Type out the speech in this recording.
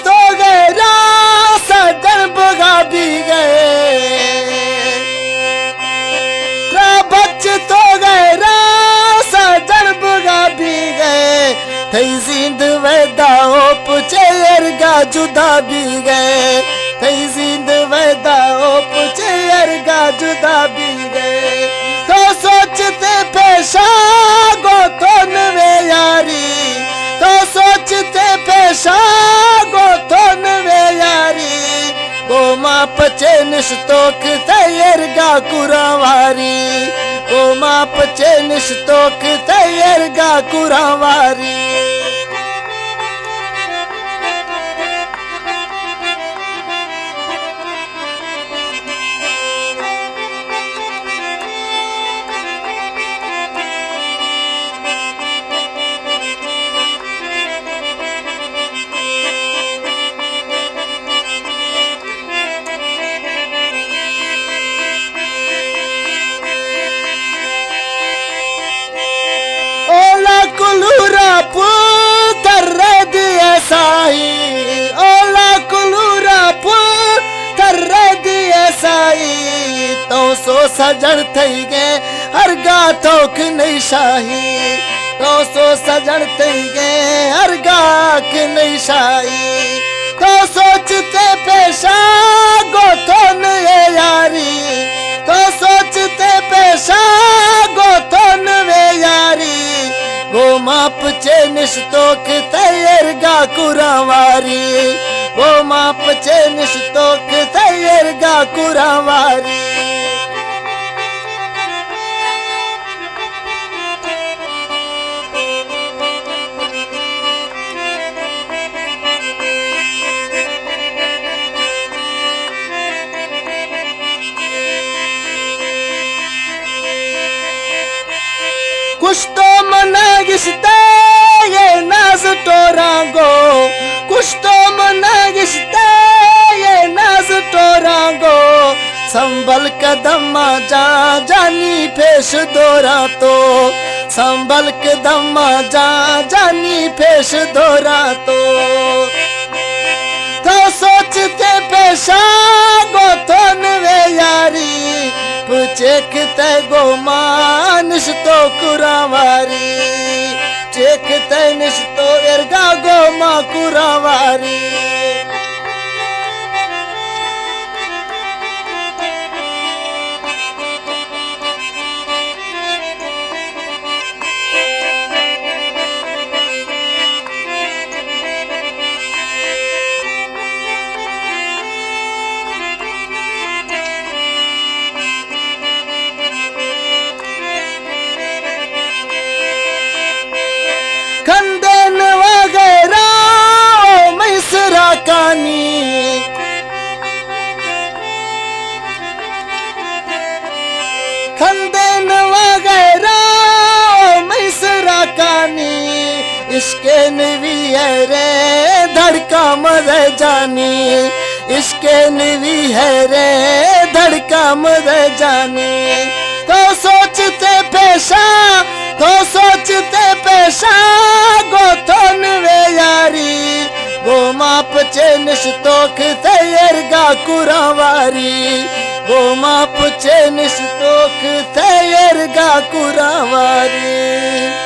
तो गए सजन बुगा भी गए बच तो गए सजन बुगा भी गए थई जिंद वैदाओ पुछे अरगा जुदा भी गए थई जिंद वैदाओ पुछे अरगा जुदा भी गए तो सोचते पेशा गो तो नवे यारी तो सोचते पेशा गो तो नवे यारी गो माँ पचे निश्तोक तैयरगा कुरावारी गो माँ पचे निश्तोक तैयरगा कुरावारी कुलूरा पुतर दिए साई ओला कुलूरा पुतर दिए साई तो सो सजन थई गए हरगा तोख नहीं शाही तो सो सजन थई गए हरगा के नहीं शाही तो सोचते पेशा गो तो नए यारी तो सोचते पेशा गो तो नवे यारी गो माप चे निश्तोक तैयरगा कुरावारी गो माप चे निश्तोक तैयरगा कुरावारी कुछ तो मनागिश्ते ये नाज टोरांगो कुछ तो मनागिश्ते ये नाज टोरांगो संभल कदम जा जानी पेश दोरा तो संभल कदम जा जानी पेश दोरा तो सोचते पेशा गो तो नवे यारी चेखते गो मानिश तो कुरावारी चेखते निश तो एरगा गो माँ कुरावारी खंदेन वगैरह मैसरा कानी खंदेन वगैरह मैसरा कानी इसके नवी है रे धड़का मर जानी इसके नवी है रे धड़का मर जानी तो सोचते पेशा तो सोचते पेशा गो तो नवे यारी गो माप चे निश्तोक तैयरगा कुरावारी गो माप चे निश्तोक तैयरगा कुरावारी